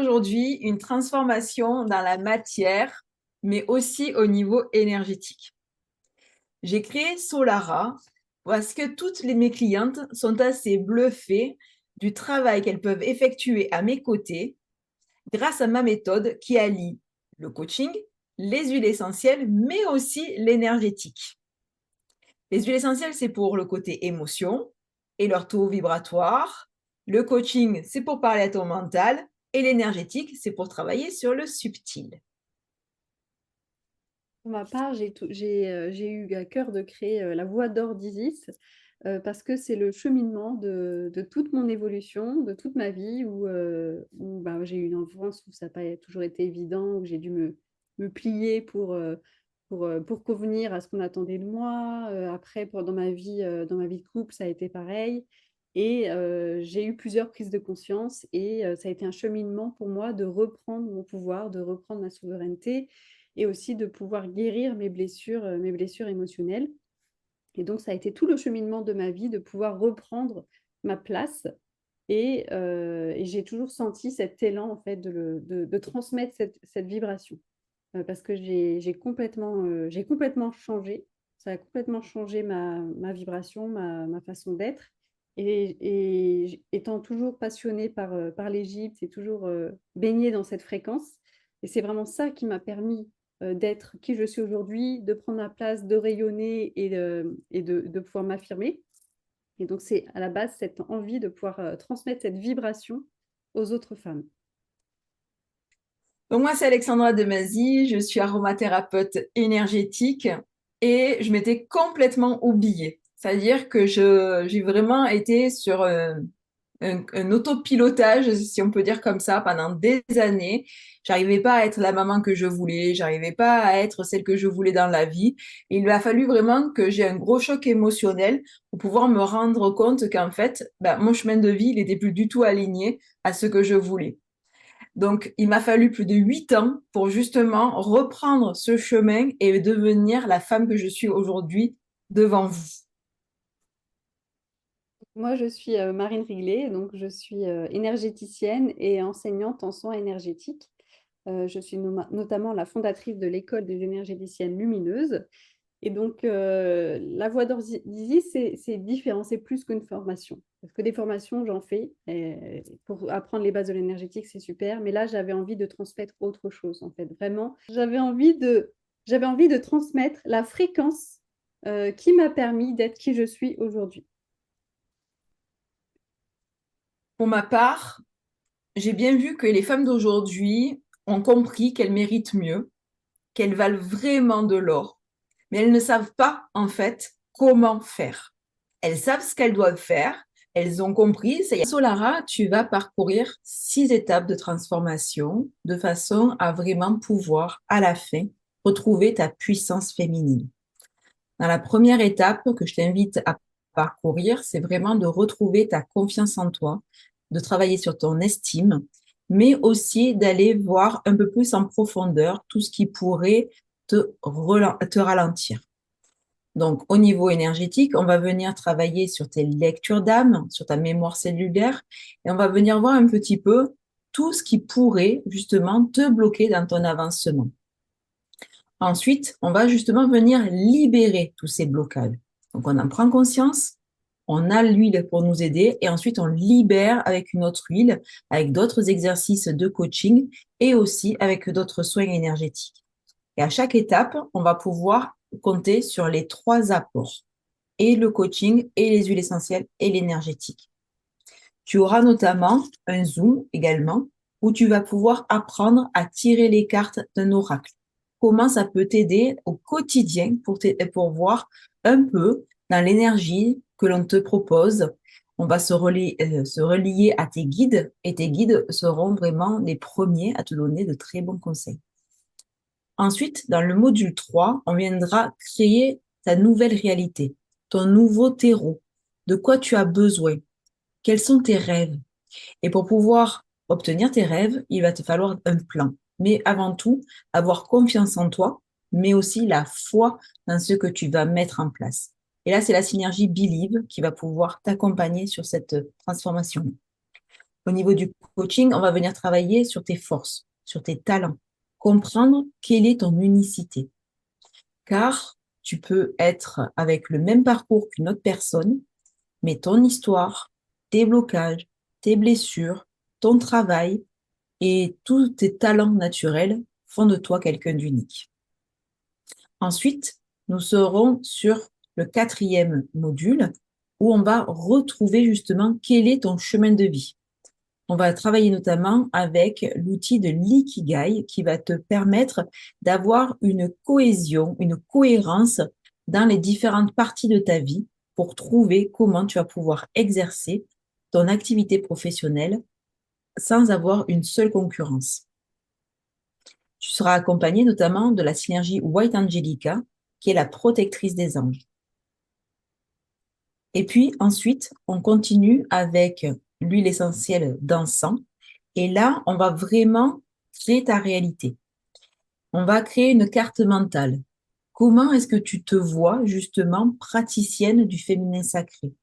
aujourd'hui une transformation dans la matière, mais aussi au niveau énergétique. J'ai créé Solara parce que mes clientes sont assez bluffées du travail qu'elles peuvent effectuer à mes côtés grâce à ma méthode qui allie le coaching, les huiles essentielles, mais aussi l'énergétique. Les huiles essentielles, c'est pour le côté émotion et leur taux vibratoire. Le coaching, c'est pour parler à ton mental. Et l'énergétique, c'est pour travailler sur le subtil. Pour ma part, j'ai eu à cœur de créer la voie d'or d'Isis parce que c'est le cheminement de toute mon évolution, de toute ma vie, où j'ai eu une enfance où ça n'a pas toujours été évident, où j'ai dû me plier pour convenir à ce qu'on attendait de moi. Après, dans ma vie de couple, ça a été pareil. Et j'ai eu plusieurs prises de conscience et ça a été un cheminement pour moi de reprendre mon pouvoir, de reprendre ma souveraineté et aussi de pouvoir guérir mes blessures émotionnelles. Et donc, ça a été tout le cheminement de ma vie de pouvoir reprendre ma place. Et j'ai toujours senti cet élan, en fait, de transmettre cette vibration. Parce que j'ai complètement changé. Ça a complètement changé ma vibration, ma façon d'être. Et étant toujours passionnée par l'Égypte et toujours baignée dans cette fréquence. Et c'est vraiment ça qui m'a permis d'être qui je suis aujourd'hui, de prendre ma place, de rayonner et de pouvoir m'affirmer. Et donc, c'est à la base cette envie de pouvoir transmettre cette vibration aux autres femmes. Donc moi, c'est Alexandra Demazy, je suis aromathérapeute énergétique et je m'étais complètement oubliée. C'est-à-dire que j'ai vraiment été sur un autopilotage, si on peut dire comme ça, pendant des années. J'arrivais pas à être la maman que je voulais, j'arrivais pas à être celle que je voulais dans la vie. Il a fallu vraiment que j'ai un gros choc émotionnel pour pouvoir me rendre compte qu'en fait, mon chemin de vie, il était plus du tout aligné à ce que je voulais. Donc, il m'a fallu plus de 8 ans pour justement reprendre ce chemin et devenir la femme que je suis aujourd'hui devant vous. Moi, je suis Marine Riglet, donc je suis énergéticienne et enseignante en soins énergétiques. Je suis notamment la fondatrice de l'école des énergéticiennes lumineuses. Et donc, la voie d'Isis, c'est différent, c'est plus qu'une formation. Parce que des formations, j'en fais. Et pour apprendre les bases de l'énergétique, c'est super. Mais là, j'avais envie de transmettre autre chose, en fait. Vraiment, j'avais envie de transmettre la fréquence qui m'a permis d'être qui je suis aujourd'hui. Pour ma part, j'ai bien vu que les femmes d'aujourd'hui ont compris qu'elles méritent mieux, qu'elles valent vraiment de l'or, mais elles ne savent pas en fait comment faire. Elles savent ce qu'elles doivent faire, elles ont compris. Solara, tu vas parcourir 6 étapes de transformation de façon à vraiment pouvoir, à la fin, retrouver ta puissance féminine. Dans la première étape que je t'invite à parcourir, c'est vraiment de retrouver ta confiance en toi, de travailler sur ton estime, mais aussi d'aller voir un peu plus en profondeur tout ce qui pourrait te ralentir. Donc, au niveau énergétique, on va venir travailler sur tes lectures d'âme, sur ta mémoire cellulaire, et on va venir voir un petit peu tout ce qui pourrait justement te bloquer dans ton avancement. Ensuite, on va justement venir libérer tous ces blocages. Donc, on en prend conscience, on a l'huile pour nous aider et ensuite on libère avec une autre huile, avec d'autres exercices de coaching et aussi avec d'autres soins énergétiques. Et à chaque étape, on va pouvoir compter sur les 3 apports, et le coaching, et les huiles essentielles, et l'énergétique. Tu auras notamment un Zoom également, où tu vas pouvoir apprendre à tirer les cartes d'un oracle. Comment ça peut t'aider au quotidien pour voir un peu dans l'énergie que l'on te propose. On va se relier à tes guides et tes guides seront vraiment les premiers à te donner de très bons conseils. Ensuite, dans le module 3, on viendra créer ta nouvelle réalité, ton nouveau terreau, de quoi tu as besoin, quels sont tes rêves. Et pour pouvoir obtenir tes rêves, il va te falloir un plan. Mais avant tout, avoir confiance en toi, mais aussi la foi dans ce que tu vas mettre en place. Et là, c'est la synergie Believe qui va pouvoir t'accompagner sur cette transformation. Au niveau du coaching, on va venir travailler sur tes forces, sur tes talents, comprendre quelle est ton unicité. Car tu peux être avec le même parcours qu'une autre personne, mais ton histoire, tes blocages, tes blessures, ton travail et tous tes talents naturels font de toi quelqu'un d'unique. Ensuite, nous serons sur le 4e module où on va retrouver justement quel est ton chemin de vie. On va travailler notamment avec l'outil de l'ikigai qui va te permettre d'avoir une cohésion, une cohérence dans les différentes parties de ta vie pour trouver comment tu vas pouvoir exercer ton activité professionnelle sans avoir une seule concurrence. Tu seras accompagné notamment de la synergie White Angelica, qui est la protectrice des anges. Et puis ensuite, on continue avec l'huile essentielle d'encens. Et là, on va vraiment créer ta réalité. On va créer une carte mentale. Comment est-ce que tu te vois justement praticienne du féminin sacré?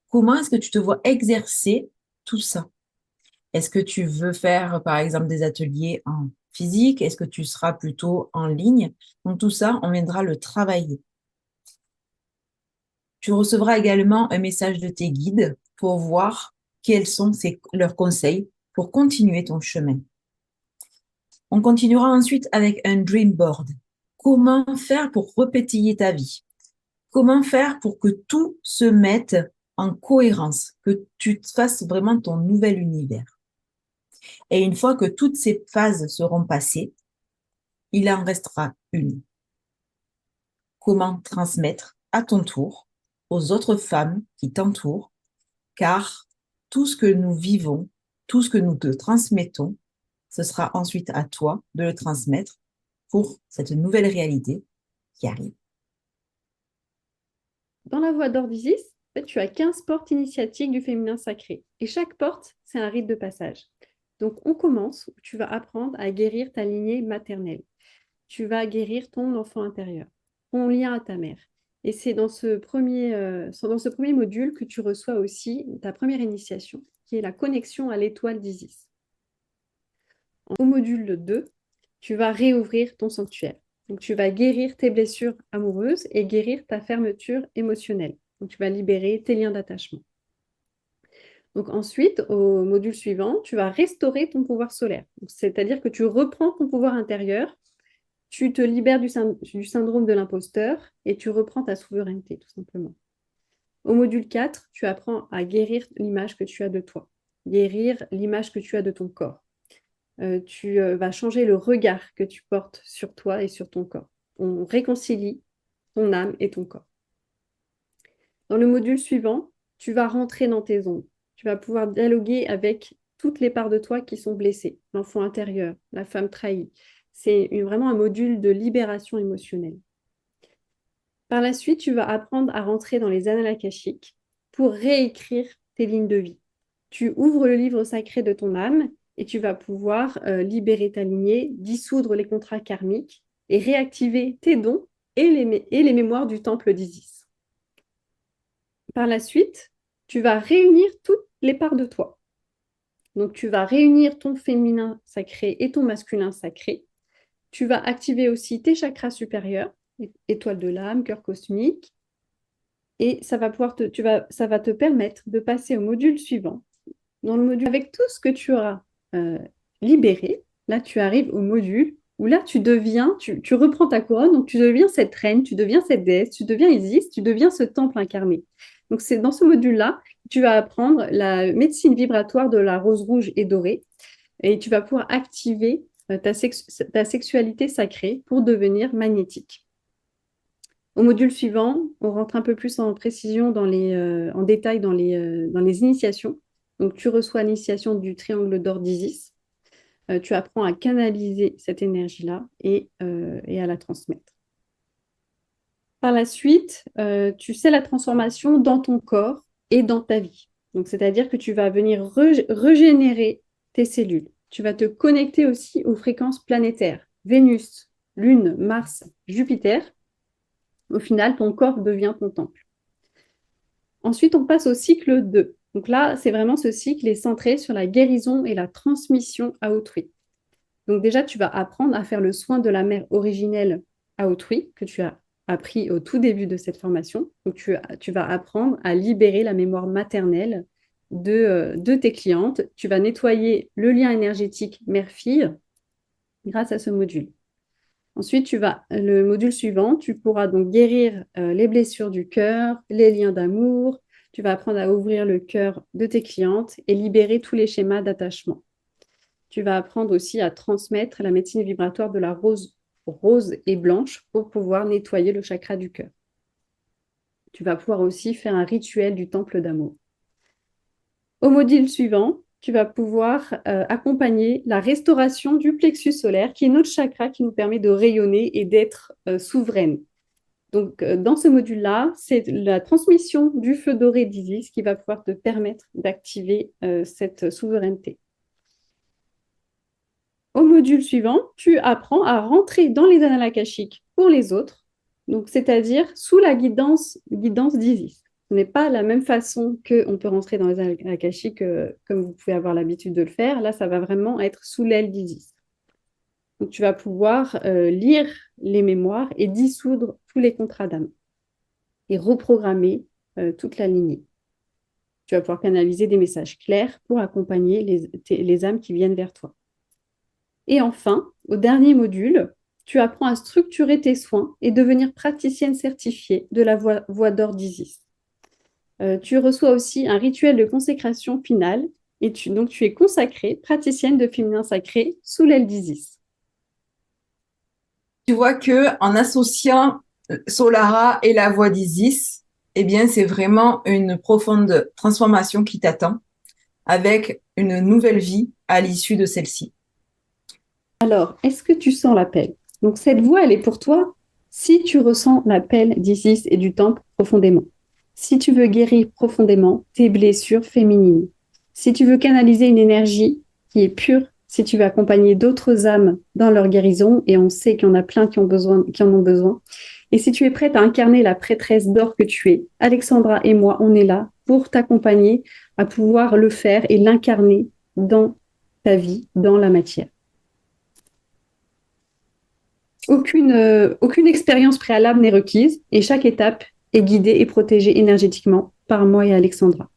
Comment est-ce que tu te vois exercer tout ça? Est-ce que tu veux faire, par exemple, des ateliers en physique? Est-ce que tu seras plutôt en ligne? Donc tout ça, on viendra le travailler. Tu recevras également un message de tes guides pour voir quels sont leurs conseils pour continuer ton chemin. On continuera ensuite avec un dream board. Comment faire pour repétiller ta vie? Comment faire pour que tout se mette en cohérence, que tu fasses vraiment ton nouvel univers? Et une fois que toutes ces phases seront passées, il en restera une. Comment transmettre à ton tour aux autres femmes qui t'entourent, car tout ce que nous vivons, tout ce que nous te transmettons, ce sera ensuite à toi de le transmettre pour cette nouvelle réalité qui arrive. Dans la voie d'or d'Isis, en fait, tu as 15 portes initiatiques du féminin sacré. Et chaque porte, c'est un rite de passage. Donc, on commence où tu vas apprendre à guérir ta lignée maternelle. Tu vas guérir ton enfant intérieur, ton lien à ta mère. Et c'est dans ce premier module que tu reçois aussi ta première initiation, qui est la connexion à l'étoile d'Isis. Au module 2, tu vas réouvrir ton sanctuaire. Donc, tu vas guérir tes blessures amoureuses et guérir ta fermeture émotionnelle. Donc, tu vas libérer tes liens d'attachement. Donc, ensuite, au module suivant, tu vas restaurer ton pouvoir solaire. C'est-à-dire que tu reprends ton pouvoir intérieur, tu te libères du syndrome de l'imposteur et tu reprends ta souveraineté, tout simplement. Au module 4, tu apprends à guérir l'image que tu as de toi, guérir l'image que tu as de ton corps. Tu vas changer le regard que tu portes sur toi et sur ton corps. On réconcilie ton âme et ton corps. Dans le module suivant, tu vas rentrer dans tes ombres. Tu vas pouvoir dialoguer avec toutes les parts de toi qui sont blessées, l'enfant intérieur, la femme trahie. C'est vraiment un module de libération émotionnelle. Par la suite, tu vas apprendre à rentrer dans les annales akashiques pour réécrire tes lignes de vie. Tu ouvres le livre sacré de ton âme et tu vas pouvoir libérer ta lignée, dissoudre les contrats karmiques et réactiver tes dons et les mémoires du temple d'Isis. Par la suite, tu vas réunir toutes les parts de toi. Donc, tu vas réunir ton féminin sacré et ton masculin sacré. Tu vas activer aussi tes chakras supérieurs, étoile de l'âme, cœur cosmique. Et ça va ça va te permettre de passer au module suivant. Dans le module, avec tout ce que tu auras libéré, là, tu arrives au module où là, tu reprends ta couronne, donc tu deviens cette reine, tu deviens cette déesse, tu deviens Isis, tu deviens ce temple incarné. Donc, c'est dans ce module-là, tu vas apprendre la médecine vibratoire de la rose rouge et dorée et tu vas pouvoir activer ta sexualité sacrée pour devenir magnétique. Au module suivant, on rentre un peu plus en précision en détail dans les initiations. Donc, tu reçois l'initiation du triangle d'or d'Isis. Tu apprends à canaliser cette énergie-là et à la transmettre. Par la suite, tu sais la transformation dans ton corps et dans ta vie. Donc, c'est-à-dire que tu vas venir régénérer tes cellules. Tu vas te connecter aussi aux fréquences planétaires. Vénus, Lune, Mars, Jupiter. Au final, ton corps devient ton temple. Ensuite, on passe au cycle 2. Donc là, c'est vraiment ce cycle est centré sur la guérison et la transmission à autrui. Donc déjà, tu vas apprendre à faire le soin de la mère originelle à autrui, que tu as appris au tout début de cette formation. Donc tu vas apprendre à libérer la mémoire maternelle de tes clientes. Tu vas nettoyer le lien énergétique mère-fille grâce à ce module. Ensuite, le module suivant, tu pourras donc guérir les blessures du cœur, les liens d'amour. Tu vas apprendre à ouvrir le cœur de tes clientes et libérer tous les schémas d'attachement. Tu vas apprendre aussi à transmettre la médecine vibratoire de la rose et blanche pour pouvoir nettoyer le chakra du cœur. Tu vas pouvoir aussi faire un rituel du temple d'amour. Au module suivant, tu vas pouvoir accompagner la restauration du plexus solaire, qui est notre chakra qui nous permet de rayonner et d'être souveraine. Donc, dans ce module-là, c'est la transmission du feu doré d'Isis qui va pouvoir te permettre d'activer cette souveraineté. Au module suivant, tu apprends à rentrer dans les annales akashiques pour les autres, donc c'est-à-dire sous la guidance d'Isis. Ce n'est pas la même façon qu'on peut rentrer dans les annales akashiques comme vous pouvez avoir l'habitude de le faire. Là, ça va vraiment être sous l'aile d'Isis. Donc, tu vas pouvoir lire les mémoires et dissoudre tous les contrats d'âme et reprogrammer toute la lignée. Tu vas pouvoir canaliser des messages clairs pour accompagner les âmes qui viennent vers toi. Et enfin, au dernier module, tu apprends à structurer tes soins et devenir praticienne certifiée de la voie d'or d'Isis. Tu reçois aussi un rituel de consécration finale et donc tu es consacrée, praticienne de féminin sacré sous l'aile d'Isis. Tu vois que en associant Solara et la voix d'Isis, eh bien, c'est vraiment une profonde transformation qui t'attend avec une nouvelle vie à l'issue de celle-ci. Alors, est-ce que tu sens l'appel? Donc, cette voix, elle est pour toi si tu ressens l'appel d'Isis et du temple profondément. Si tu veux guérir profondément tes blessures féminines. Si tu veux canaliser une énergie qui est pure. Si tu veux accompagner d'autres âmes dans leur guérison, et on sait qu'il y en a plein qui en ont besoin. Et si tu es prête à incarner la prêtresse d'or que tu es, Alexandra et moi, on est là pour t'accompagner à pouvoir le faire et l'incarner dans ta vie, dans la matière. Aucune expérience préalable n'est requise et chaque étape est guidée et protégée énergétiquement par moi et Alexandra.